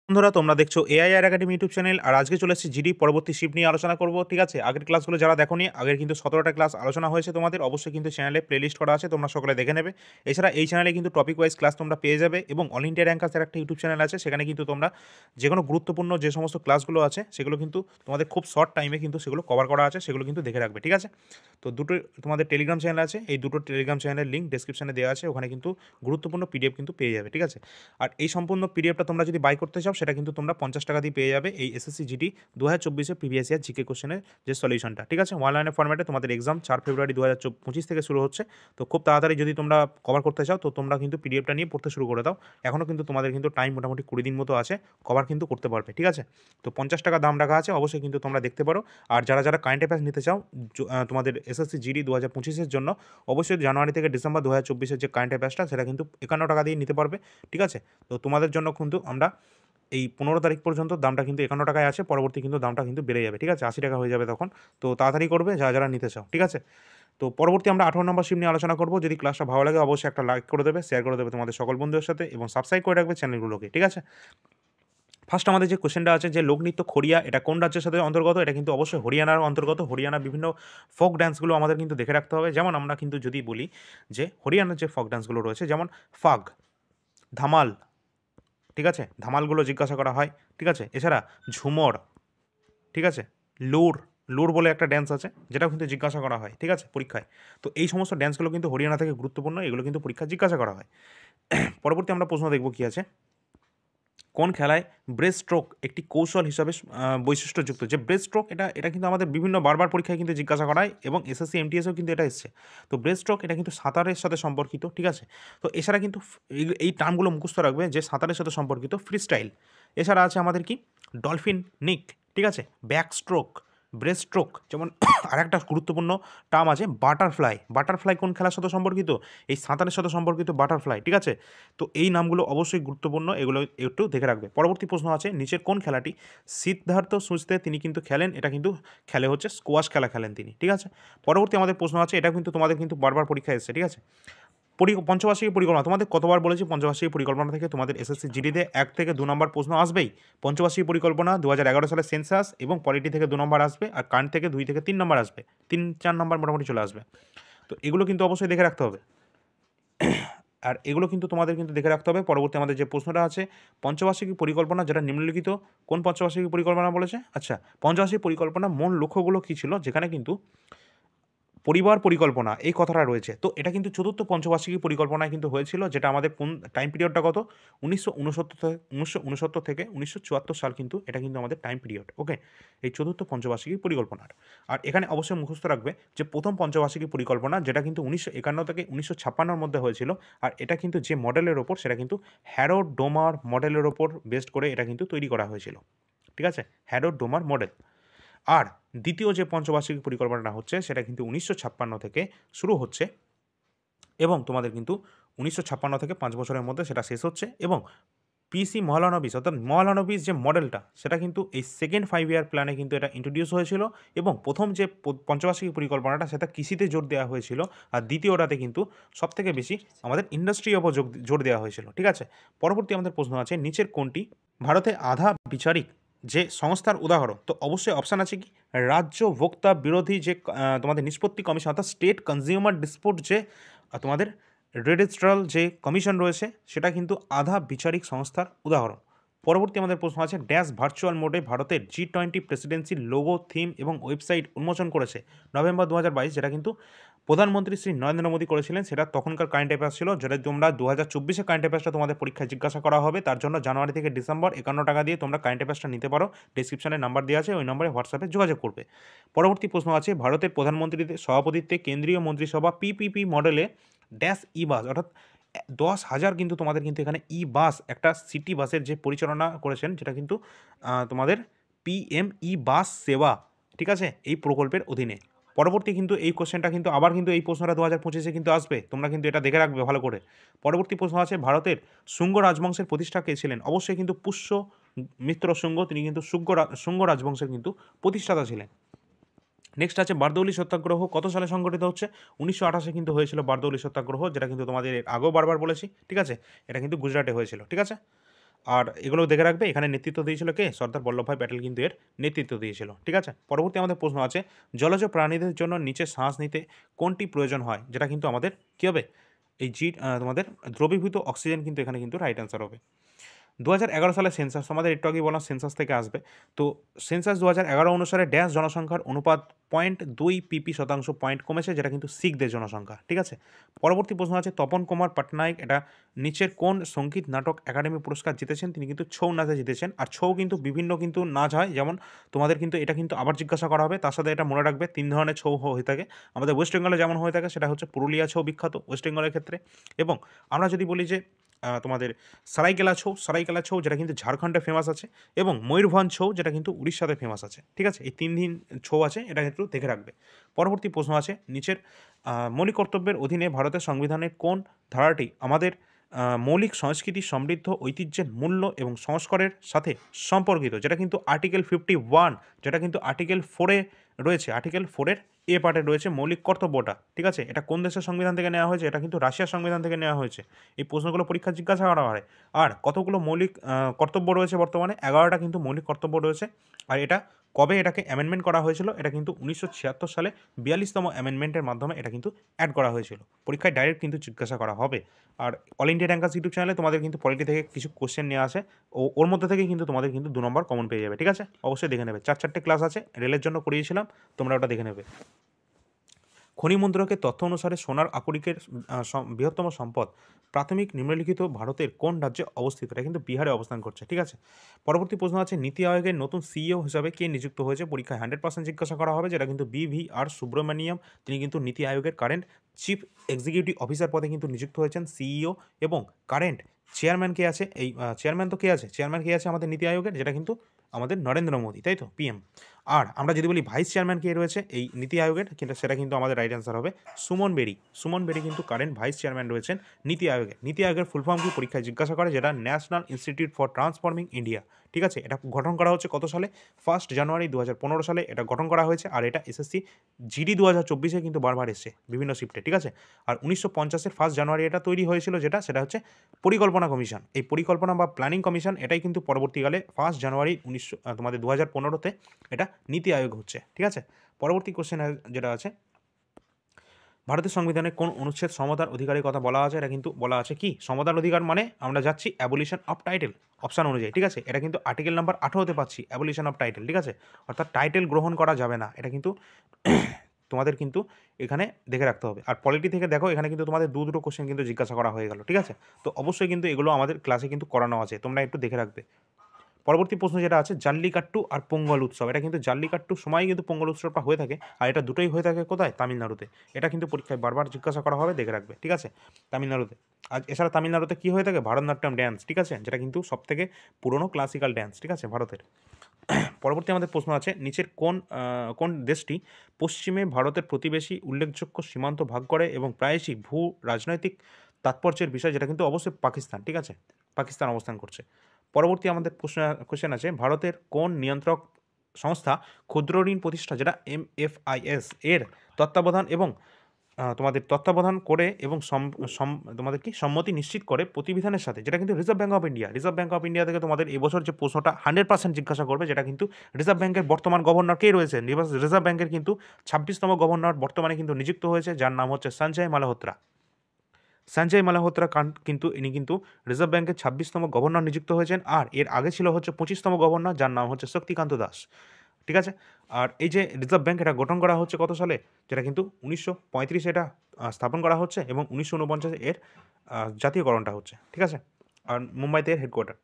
বন্ধুরা তোমরা দেখছো এআইআর একাডেমি ইউটিউব চ্যানেল। আর আজকে চলে এসেছি জিডি পরবর্তী শিফট নিয়ে আলোচনা করব। ঠিক আছে, আগের ক্লাসগুলো যারা দেখোনি, আগের কিন্তু 17টা ক্লাস আলোচনা হয়েছে তোমাদের, অবশ্যই কিন্তু চ্যানেলে প্লেলিস্ট করা আছে, তোমরা সকলে দেখে নেবে। এছাড়া এই চ্যানেলে কিন্তু টপিক ওয়াইজ ক্লাস তোমরা পেয়ে যাবে, এবং অল ইন্ডিয়া র্যাঙ্কার্সের একটা ইউটিউব চ্যানেল আছে, সেখানে কিন্তু তোমরা যে কোনো গুরুত্বপূর্ণ যে সমস্ত ক্লাসগুলো আছে সেগুলো কিন্তু তোমাদের খুব শর্ট টাইমে কিন্তু সেগুলো কভার করা আছে, সেগুলো কিন্তু দেখে রাখবে। ঠিক আছে, তো দুটো তোমাদের টেলিগ্রাম চ্যানেল আছে, এই দুটো টেলিগ্রাম চ্যানেলের লিঙ্ক ডেসক্রিপশনে দেওয়া আছে, ওখানে কিন্তু গুরুত্বপূর্ণ পিডিএফ কিন্তু পেয়ে যাবে। ঠিক আছে, আর এই সম্পূর্ণ পিডিএফটা তোমরা যদি বাই করতে চাও সেটা কিন্তু তোমরা 50 টাকা দিয়ে পেয়ে যাবে, এই SSC GD 2024 previous year GK কোশ্চেনের যে সলিউশনটা। ঠিক আছে, অনলাইনের ফর্ম্যাটে তোমাদের এক্সাম 4 ফেব্রুয়ারি 2025 থেকে শুরু হচ্ছে। তো খুব তাড়াতাড়ি যদি তোমরা কভার করতে চাও তো তোমরা কিন্তু পিডিএফটা নিয়ে পড়তে শুরু করে দাও। এখনও কিন্তু তোমাদের কিন্তু টাইম মোটামুটি 20 দিন মতো আছে, কভার কিন্তু করতে পারবে। ঠিক আছে, তো 50 টাকা দাম রাখা আছে, অবশ্যই কিন্তু তোমরা দেখতে পারো। আর যারা যারা কারেন্ট অ্যাফেয়ার্স নিতে চাও তোমাদের এসএসসি জিডি 2025 জন্য, অবশ্যই জানুয়ারি থেকে ডিসেম্বর 2024 যে কারেন্ট অ্যাফেয়ার্সটা সেটা কিন্তু 51 টাকা দিয়ে নিতে পারবে। ঠিক আছে, তো তোমাদের জন্য কিন্তু আমরা এই 15 তারিখ পর্যন্ত দামটা কিন্তু 51 টাকায় আছে, পরবর্তী কিন্তু দামটা কিন্তু বেড়ে যাবে। ঠিক আছে, 80 টাকা হয়ে যাবে তখন। তো তাড়াতাড়ি করবে যারা যারা নিতে চাও। ঠিক আছে, তো পরবর্তী আমরা 18 নম্বর শিফট নিয়ে আলোচনা করবো। যদি ক্লাসটা ভালো লাগে অবশ্যই একটা লাইক করে দেবে, শেয়ার করে দেবে তোমাদের সকল বন্ধুদের সাথে, এবং সাবস্ক্রাইব করে রাখবে চ্যানেলগুলোকে। ঠিক আছে, ফার্স্ট আমাদের যে কোশ্চেনটা আছে যে লোকনৃত্য খড়িয়া এটা কোন রাজ্যের সাথে অন্তর্গত, এটা কিন্তু অবশ্যই হরিয়ানার অন্তর্গত। হরিয়ানার বিভিন্ন ফোক ডান্সগুলো আমাদের কিন্তু দেখে রাখতে হবে। যেমন আমরা কিন্তু যদি বলি যে হরিয়ানার যে ফোক ডান্সগুলো রয়েছে, যেমন ফাগ, ধামাল, ঠিক আছে, ধামালগুলো জিজ্ঞাসা করা হয়। ঠিক আছে, এছাড়া ঝুমর, ঠিক আছে, লুর, লুর বলে একটা ড্যান্স আছে যেটাও কিন্তু জিজ্ঞাসা করা হয়। ঠিক আছে, পরীক্ষায়। তো এই সমস্ত ড্যান্সগুলো কিন্তু হরিয়ানা থেকে গুরুত্বপূর্ণ, এগুলো কিন্তু পরীক্ষায় জিজ্ঞাসা করা হয়। পরবর্তী আমরা প্রশ্ন দেখব কি আছে, কোন খেলায় ব্রেস্ট স্ট্রোক একটি কৌশল হিসাবে বৈশিষ্ট্যযুক্ত। যে ব্রেস্ট স্ট্রোক এটা এটা কিন্তু আমাদের বিভিন্ন বারবার পরীক্ষায় কিন্তু জিজ্ঞাসা করা হয়, এবং এসএসসি এমটিএসও কিন্তু এটা এসছে। তো ব্রেস্ট স্ট্রোক এটা কিন্তু সাঁতারের সাথে সম্পর্কিত। ঠিক আছে, তো এছাড়া কিন্তু এই টার্মগুলো মুখস্থ রাখবে যে সাঁতারের সাথে সম্পর্কিত ফ্রি স্টাইল। এছাড়া আছে আমাদের কি ডলফিন নিক, ঠিক আছে, ব্যাক স্ট্রোক, ব্রেস্ট স্ট্রোক। যেমন আরেকটা গুরুত্বপূর্ণ টার্ম আছে বাটারফ্লাই। বাটারফ্লাই কোন খেলার সাথে সম্পর্কিত? এই সাঁতারের সাথে সম্পর্কিত বাটারফ্লাই। ঠিক আছে, তো এই নামগুলো অবশ্যই গুরুত্বপূর্ণ, এগুলো একটু দেখে রাখবে। পরবর্তী প্রশ্ন আছে নিচের কোন খেলাটি সিদ্ধার্থ সুজতে তিনি কিন্তু খেলেন, এটা কিন্তু খেলে হচ্ছে স্কোয়াশ খেলা খেলেন তিনি। ঠিক আছে, পরবর্তী আমাদের প্রশ্ন আছে, এটা কিন্তু তোমাদের কিন্তু বারবার পরীক্ষা এসেছে। ঠিক আছে, পঞ্চবার্ষিকী পরিকল্পনা, তোমাদের কতবার বলেছি পঞ্চবার্ষিকী পরিকল্পনা থেকে তোমাদের এসএসসি জিডিতে 1 থেকে 2 নম্বর প্রশ্ন আসবেই। পঞ্চবার্ষিকী পরিকল্পনা 2011 সালের সেন্সাস, এবং পলিটি থেকে 2 নম্বর আসবে, আর কারেন্ট থেকে 2 থেকে 3 নম্বর আসবে, 3-4 নম্বর মোটামুটি চলে আসবে। তো এগুলো কিন্তু অবশ্যই দেখে রাখতে হবে, আর এগুলো কিন্তু তোমাদের কিন্তু দেখে রাখতে হবে। পরবর্তী আমাদের যে প্রশ্নটা আছে, পঞ্চবার্ষিকী পরিকল্পনা যেটা নিম্নলিখিত কোন পঞ্চবার্ষিকী পরিকল্পনা বলেছে? আচ্ছা, পঞ্চবার্ষিকী পরিকল্পনা মূল লক্ষ্যগুলো কী ছিল, যেখানে কিন্তু পরিবার পরিকল্পনা এই কথাটা রয়েছে। তো এটা কিন্তু চতুর্থ পঞ্চবার্ষিকী পরিকল্পনায় কিন্তু হয়েছিল, যেটা আমাদের কোন টাইম পিরিয়ডটা কত, 1969 থেকে 1974 সাল কিন্তু এটা কিন্তু আমাদের টাইম পিরিয়ড। ওকে, এই চতুর্থ পঞ্চবার্ষিকী পরিকল্পনার। আর এখানে অবশ্যই মুখস্থ রাখবে যে প্রথম পঞ্চবার্ষিকী পরিকল্পনা যেটা কিন্তু 1951 থেকে 1956 মধ্যে হয়েছিল, আর এটা কিন্তু যে মডেলের ওপর সেটা কিন্তু হ্যারোড ডোমার মডেলের ওপর বেসড করে এটা কিন্তু তৈরি করা হয়েছিল। ঠিক আছে, হ্যারোড ডোমার মডেল। আর দ্বিতীয় যে পঞ্চবার্ষিকী পরিকল্পনাটা হচ্ছে সেটা কিন্তু 1956 থেকে শুরু হচ্ছে, এবং তোমাদের কিন্তু 1956 থেকে 5 বছরের মধ্যে সেটা শেষ হচ্ছে। এবং পিসি মহলানবিস অর্থাৎ মহলানবিস যে মডেলটা সেটা কিন্তু এই সেকেন্ড 5 ইয়ার প্ল্যানে কিন্তু এটা ইন্ট্রোডিউস হয়েছিল, এবং প্রথম যে পঞ্চবার্ষিকী পরিকল্পনাটা সেটা কৃষিতে জোর দেওয়া হয়েছিল, আর দ্বিতীয়টাতে কিন্তু সবথেকে বেশি আমাদের ইন্ডাস্ট্রির ওপর জোর দেওয়া হয়েছিল। ঠিক আছে, পরবর্তী আমাদের প্রশ্ন আছে নিচের কোনটি ভারতে আধা বিচারিক যে সংস্থার উদাহরণ? তো অবশ্যই অপশান আছে কি রাজ্য ভোক্তা বিরোধী যে তোমাদের নিষ্পত্তি কমিশন, অর্থাৎ স্টেট কনজিউমার ডিসপুট যে তোমাদের রেজিস্ট্রাল যে কমিশন রয়েছে সেটা কিন্তু আধা বিচারিক সংস্থার উদাহরণ। পরবর্তী আমাদের প্রশ্ন আছে ড্যাশ ভার্চুয়াল মোডে ভারতের G20 প্রেসিডেন্সির লোগো, থিম এবং ওয়েবসাইট উন্মোচন করেছে নভেম্বর 2022, যেটা কিন্তু প্রধানমন্ত্রী শ্রী নরেন্দ্র মোদী করেছিলেন। সেটা তখনকার কারেন্ট অ্যাফেয়ার্স ছিল, যেটা তোমরা 2024 কারেন্ট অ্যাফেয়ার্সটা তোমাদের পরীক্ষায় জিজ্ঞাসা করা হবে, তার জন্য জানুয়ারি থেকে ডিসেম্বর 51 টাকা দিয়ে তোমরা কারেন্ট অ্যাফেয়ার্সটা নিতে পারো। ডিসক্রিপশনে নাম্বার দেওয়া আছে, ওই নম্বরে হোয়াটসঅ্যাপে যোগাযোগ করবে। পরবর্তী প্রশ্ন আছে ভারতের প্রধানমন্ত্রীর সভাপতিত্বে কেন্দ্রীয় মন্ত্রিসভা পিপিপি মডেলে ড্যাশ ই বাস, অর্থাৎ 10,000 কিন্তু তোমাদের কিন্তু এখানে ই বাস একটা সিটি বাসের যে পরিচালনা করেছেন, যেটা কিন্তু তোমাদের পিএম ই বাস সেবা, ঠিক আছে, এই প্রকল্পের অধীনে। পরবর্তী কিন্তু এই কোশ্চেনটা কিন্তু আবার কিন্তু এই প্রশ্নটা 2025 কিন্তু আসবে, তোমরা কিন্তু এটা দেখে রাখবে ভালো করে। পরবর্তী প্রশ্ন আছে ভারতের শুঙ্গ রাজবংশের প্রতিষ্ঠা কে ছিলেন? অবশ্যই কিন্তু পুষ্য মিত্র শুঙ্গ, তিনি কিন্তু শুঙ্গ রাজবংশের কিন্তু প্রতিষ্ঠাতা ছিলেন। নেক্সট আছে বারদৌলি সত্যাগ্রহ কত সালে সংগঠিত হচ্ছে? 1928 কিন্তু হয়েছিল বারদৌলি সত্যাগ্রহ, যেটা কিন্তু তোমাদের আগেও বারবার বলেছি। ঠিক আছে, এটা কিন্তু গুজরাটে হয়েছিল। ঠিক আছে, আর এগুলো দেখে রাখবে। এখানে নেতৃত্ব দিয়েছিল কে? সর্দার বল্লভভাই প্যাটেল কিন্তু এর নেতৃত্ব দিয়েছিল। ঠিক আছে? পরবর্তী আমাদের প্রশ্ন আছে, জলজ প্রাণীদের জন্য নিচে শ্বাস নিতে কোনটি প্রয়োজন হয়? যেটা কিন্তু আমাদের কী হবে? এই তোমাদের দ্রবীভূত অক্সিজেন কিন্তু এখানে কিন্তু রাইট অ্যান্সার হবে। 2011 সালে সেন্সাস, তোমাদের একটু আগে বললাম সেন্সাস থেকে আসবে। তো সেন্সাস 2011 অনুসারে ড্যাশ জনসংখ্যার অনুপাত 0.2 পিপি শতাংশ পয়েন্ট কমেছে, যেটা কিন্তু শিখদের জনসংখ্যা। ঠিক আছে? পরবর্তী প্রশ্ন আছে, তপন কুমার পটনায়ক এটা নিচের কোন সঙ্গীত নাটক একাডেমি পুরস্কার জিতেছেন? তিনি কিন্তু ছৌ নাচে জিতেছেন। আর ছৌ কিন্তু বিভিন্ন কিন্তু নাচ হয়, যেমন তোমাদের কিন্তু এটা কিন্তু আবার জিজ্ঞাসা করা হবে। তার সাথে এটা মনে রাখবে 3 ধরনের ছৌ হয়ে থাকে। আমাদের ওয়েস্ট বেঙ্গলে যেমন হয়ে থাকে সেটা হচ্ছে পুরুলিয়া ছৌ বিখ্যাত ওয়েস্ট বেঙ্গলের ক্ষেত্রে। এবং আমরা যদি বলি যে তোমাদের সরাইকেলা ছৌ যেটা কিন্তু ঝাড়খণ্ডে ফেমাস আছে, এবং ময়ূরভঞ্জ ছৌ যেটা কিন্তু উড়িষ্যাতে ফেমাস আছে। ঠিক আছে? এই 3 দিন ছৌ আছে, এটা একটু দেখে রাখবে। পরবর্তী প্রশ্ন আছে, নিচের মৌলিক কর্তব্যের অধীনে ভারতের সংবিধানের কোন ধারাটি আমাদের মৌলিক সংস্কৃতি সমৃদ্ধ ঐতিহ্যের মূল্য এবং সংস্কারের সাথে সম্পর্কিত? যেটা কিন্তু আর্টিকেল 51, যেটা কিন্তু আর্টিকেল 4-এ রয়েছে। আর্টিকেল 4-এর এ পার্টে রয়েছে মৌলিক কর্তব্যটা। ঠিক আছে? এটা কোন দেশের সংবিধান থেকে নেওয়া হয়েছে? এটা কিন্তু রাশিয়ার সংবিধান থেকে নেওয়া হয়েছে। এই প্রশ্নগুলো পরীক্ষা জিজ্ঞাসা করা হয়। আর কতগুলো মৌলিক কর্তব্য রয়েছে বর্তমানে? 11টা কিন্তু মৌলিক কর্তব্য রয়েছে। আর এটা কবে এটাকে অ্যামেন্ডমেন্ট করা হয়েছিল? এটা কিন্তু 1976 সালে 42তম অ্যামেন্ডমেন্টের মাধ্যমে এটা কিন্তু অ্যাড করা হয়েছিল। পরীক্ষায় ডাইরেক্ট কিন্তু জিজ্ঞাসা করা হবে। আর অল ইন্ডিয়া র্যাঙ্কার্স ইউটিউব চ্যানেলে তোমাদের কিন্তু পলিটি থেকে কিছু কোশ্চেন নেওয়া আছে, ওর মধ্যে থেকে কিন্তু তোমাদের কিন্তু 2 নম্বর কমন পেয়ে যাবে। ঠিক আছে? অবশ্যই দেখে নেবে। 4-4টে ক্লাস আছে, রেলের জন্য করিয়েছিলাম, তোমরা ওটা দেখে নেবে। খনি মন্ত্রকের তথ্য অনুসারে সোনার আকরিকের বৃহত্তম সম্পদ প্রাথমিক নিম্নলিখিত ভারতের কোন রাজ্যে অবস্থিত? এটা কিন্তু বিহারে অবস্থান করছে। ঠিক আছে? পরবর্তী প্রশ্ন আছে, নীতি আয়োগের নতুন সিইও হিসাবে কে নিযুক্ত হয়েছে? পরীক্ষায় 100% জিজ্ঞাসা করা হবে, যেটা কিন্তু BVR সুব্রমণিয়াম। তিনি কিন্তু নীতি আয়োগের কারেন্ট চিফ এক্সিকিউটিভ অফিসার পদে কিন্তু নিযুক্ত হয়েছেন, সিইও। এবং কারেন্ট চেয়ারম্যান কে আছে? এই চেয়ারম্যান তো কে আছে? চেয়ারম্যান কে আছে আমাদের নীতি আয়োগের? যেটা কিন্তু আমাদের নরেন্দ্র মোদী, তাই তো, পিএম। আর আমরা যদি বলি ভাইস চেয়ারম্যান কে রয়েছে এই নীতি আয়োগের, কিন্তু সেটা কিন্তু আমাদের রাইট অ্যান্সার হবে সুমন বেরি। সুমন বেরি কিন্তু কারেন্ট ভাইস চেয়ারম্যান রয়েছেন নীতি আয়োগের। নীতি আয়োগের ফুল ফর্ম কি পরীক্ষায় জিজ্ঞাসা করে? যেটা national institute for transforming India. ঠিক আছে? এটা গঠন করা হচ্ছে কত সালে? 1 জানুয়ারি 2015 সালে এটা গঠন করা হয়েছে। আর এটা এসএসসি জিডি 2024-এ কিন্তু বারবার এসছে বিভিন্ন শিফটে। ঠিক আছে? আর 1950-এর 1 জানুয়ারি এটা তৈরি হয়েছিল, সেটা হচ্ছে পরিকল্পনা কমিশন। এই পরিকল্পনা বা প্ল্যানিং কমিশন এটাই কিন্তু পরবর্তীকালে 1 জানুয়ারি 2015-তে এটা নীতি আয়োগ হচ্ছে। ঠিক আছে? পরবর্তী কোশ্চেন যেটা আছে, ভারতের সংবিধানে কোন অনুচ্ছেদ সমতার অধিকারের কথা বলা আছে? এটা কিন্তু বলা আছে কি? সমতার অধিকার মানে আমরা যাচ্ছি অ্যাবলিশন অফ টাইটেল অপশান অনুযায়ী। ঠিক আছে? এটা কিন্তু আর্টিকেল নাম্বার 18-তে পাচ্ছি, অ্যাবলিশন অফ টাইটেল। ঠিক আছে? অর্থাৎ টাইটেল গ্রহণ করা যাবে না। এটা কিন্তু তোমাদের কিন্তু এখানে দেখে রাখতে হবে। আর পলিটি থেকে দেখো, এখানে কিন্তু তোমাদের দুটো কোশ্চেন কিন্তু জিজ্ঞাসা করা হয়ে গেল। ঠিক আছে? তো অবশ্যই কিন্তু এগুলো আমাদের ক্লাসে কিন্তু করানো আছে, তোমরা একটু দেখে রাখবে। পরবর্তী প্রশ্ন যেটা আছে, জাল্লিকাট্টু আর পোঙ্গল উৎসব। এটা কিন্তু জাল্লিকাট্টুর সময় কিন্তু পোঙ্গল উৎসবটা হয়ে থাকে, আর এটা দুটোই হয়ে থাকে কোথায়? তামিলনাড়ুতে। এটা কিন্তু পরীক্ষায় বারবার জিজ্ঞাসা করা হবে, দেখে রাখবে। ঠিক আছে? তামিলনাড়ুতে। আর এছাড়া তামিলনাড়ুতে কী হয়ে থাকে? ভারতনাট্যম ড্যান্স। ঠিক আছে? যেটা কিন্তু সবথেকে পুরনো ক্লাসিক্যাল ড্যান্স। ঠিক আছে? ভারতের। পরবর্তী আমাদের প্রশ্ন আছে, নিচের কোন দেশটি পশ্চিমে ভারতের প্রতিবেশী উল্লেখযোগ্য সীমান্ত ভাগ করে এবং প্রায়শই ভূ রাজনৈতিক তাৎপর্যের বিষয়? যেটা কিন্তু অবশ্যই পাকিস্তান। ঠিক আছে? পাকিস্তান অবস্থান করছে। পরবর্তী আমাদের কোশ্চেন আছে, ভারতের কোন নিয়ন্ত্রক সংস্থা ক্ষুদ্র ঋণ প্রতিষ্ঠা, যেটা MFIS এর তত্ত্বাবধান এবং তোমাদের তত্ত্বাবধান করে এবং তোমাদের কি সম্মতি নিশ্চিত করে প্রতিবিধানের সাথে? যেটা কিন্তু reserve bank of India. Reserve bank of India থেকে তোমাদের এবছর যে প্রশ্নটা 100% জিজ্ঞাসা করবে, যেটা কিন্তু রিজার্ভ ব্যাঙ্কের বর্তমান গভর্নর কে রয়েছে? রিজার্ভ ব্যাঙ্কের কিন্তু 26তম গভর্নর বর্তমানে কিন্তু নিযুক্ত হয়েছে, যার নাম হচ্ছে সঞ্জয় মালহোত্রা। সঞ্জয় মালহোত্রা কিন্তু ইনি কিন্তু রিজার্ভ ব্যাঙ্কের 26তম গভর্নর নিযুক্ত হয়েছেন। আর এর আগে ছিল হচ্ছে 25তম গভর্নর, যার নাম হচ্ছে শক্তিকান্ত দাস। ঠিক আছে? আর এই যে রিজার্ভ ব্যাঙ্ক, এটা গঠন করা হচ্ছে কত সালে? যেটা কিন্তু 1935-এ এটা স্থাপন করা হচ্ছে, এবং 1949-এ এর জাতীয়করণটা হচ্ছে। ঠিক আছে? আর মুম্বাইতে এর হেডকোয়ার্টার।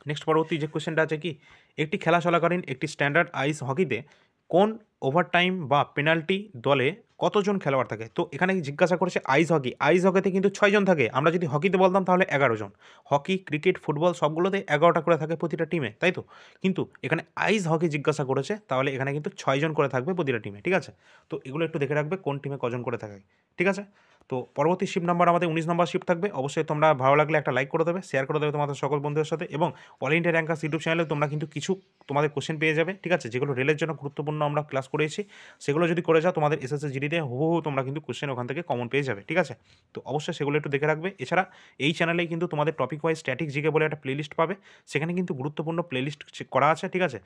নেক্সট পরবর্তী যে কোয়েশ্চেনটা আছে কি, একটি খেলা চলাকালীন একটি স্ট্যান্ডার্ড আইস হকিতে কোন ওভারটাইম বা পেনাল্টি দলে কতজন খেলোয়াড় থাকে? তো এখানে জিজ্ঞাসা করেছে আইস হকি। আইস হকিতে কিন্তু 6 জন থাকে। আমরা যদি হকিতে বলতাম তাহলে 11 জন। হকি, ক্রিকেট, ফুটবল সবগুলোতে 11টা করে থাকে প্রতিটা টিমে, তাই তো? কিন্তু এখানে আইস হকি জিজ্ঞাসা করেছে, তাহলে এখানে কিন্তু 6 জন করে থাকবে প্রতিটা টিমে। ঠিক আছে? তো এগুলো একটু দেখে রাখবে কোন টিমে কজন করে থাকে। ঠিক আছে? তো পরবর্তী শিফট নাম্বার আমাদের 19 নম্বর শিফট থাকবে। অবশ্যই তোমরা ভালো লাগলে একটা লাইক করে দেবে, শেয়ার করে দেবে তোমাদের সকল বন্ধুদের সাথে, এবং অল ইন্ডিয়া র্যাঙ্কার্স ইউটিউব চ্যানেলে তোমরা কিন্তু কিছু তোমাদের কোশ্চেন পেয়ে যাবে, ঠিক আছে? যেগুলো রেলের জন্য গুরুত্বপূর্ণ আমরা ক্লাস করেছি, সেগুলো যদি করে যাও তোমাদের এসএসসি জিডিতে হুবহু তোমরা কিন্তু কোশ্চেন ওখান থেকে কমন পেয়ে যাবে, ঠিক আছে? তো অবশ্যই সেগুলো একটু দেখে রাখবে। এছাড়া এই চ্যানেলেই কিন্তু তোমাদের টপিক ওয়াইজ স্ট্যাটিক জিকে বলে একটা প্লেলিস্ট পাবে। সেখানে কিন্তু গুরুত্বপূর্ণ প্লেলিস্ট করা আছে, ঠিক আছে?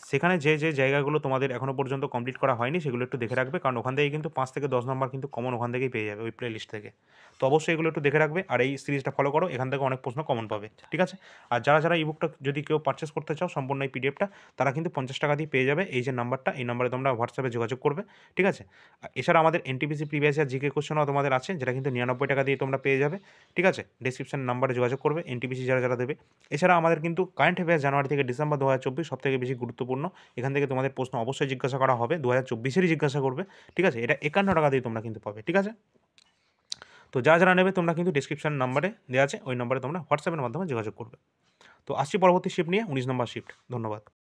সেখানে যে জায়গাগুলো তোমাদের এখনো পর্যন্ত কমপ্লিট করা হয়নি সেগুলো একটু দেখে রাখবে, কারণ ওখান থেকে কিন্তু 5 থেকে 10 নম্বর কিন্তু কমন ওখান থেকেই পেয়ে যাবে ওই প্লেলিস্ট থেকে। তো অবশ্যই এগুলো একটু দেখে রাখবে, আর এই সিরিজটা ফলো করো, এখান থেকে অনেক প্রশ্ন কমন পাবে, ঠিক আছে? আর যারা ইবুকটা যদি কেউ পারচেস করতে চাও সম্পূর্ণ এই পিডিএফটা, তারা কিন্তু 50 টাকা দিয়ে পেয়ে যাবে। এই যে নাম্বারটা, এই নাম্বারে তোমরা হোয়াটসঅ্যাপে যোগাযোগ করবে, ঠিক আছে? এছাড়া আমাদের এনটিপিসি প্রিভিয়াস ইয়ার জিকে কোশ্চেনও তোমাদের আছে, যেটা কিন্তু 99 টাকা দিয়ে তোমরা পেয়ে যাবে, ঠিক আছে? ডেসক্রিপশন নাম্বারে যোগাযোগ করবে এনটিপিসি যারা দেবে। এছাড়া আমাদের কিন্তু কারেন্ট অ্যাফেয়ার্স জানুয়ারি থেকে ডিসেম্বর 2024 সবথেকে বেশি গুরুত্বপূর্ণ। এখান থেকে তোমাদের প্রশ্ন অবশ্যই জিজ্ঞাসা করা হবে, 2024-এরই জিজ্ঞাসা করবে, ঠিক আছে? এটা 51 টাকা দিয়ে তোমরা কিন্তু পাবে, ঠিক আছে? তো যারা নেবে তোমরা কিন্তু ডেসক্রিপশন নাম্বারে দেওয়া আছে, ওই নাম্বারে তোমরা হোয়াটসঅ্যাপের মাধ্যমে যোগাযোগ করবে। তো আসছি পরবর্তী শিফট নিয়ে, 19 নম্বর শিফট। ধন্যবাদ।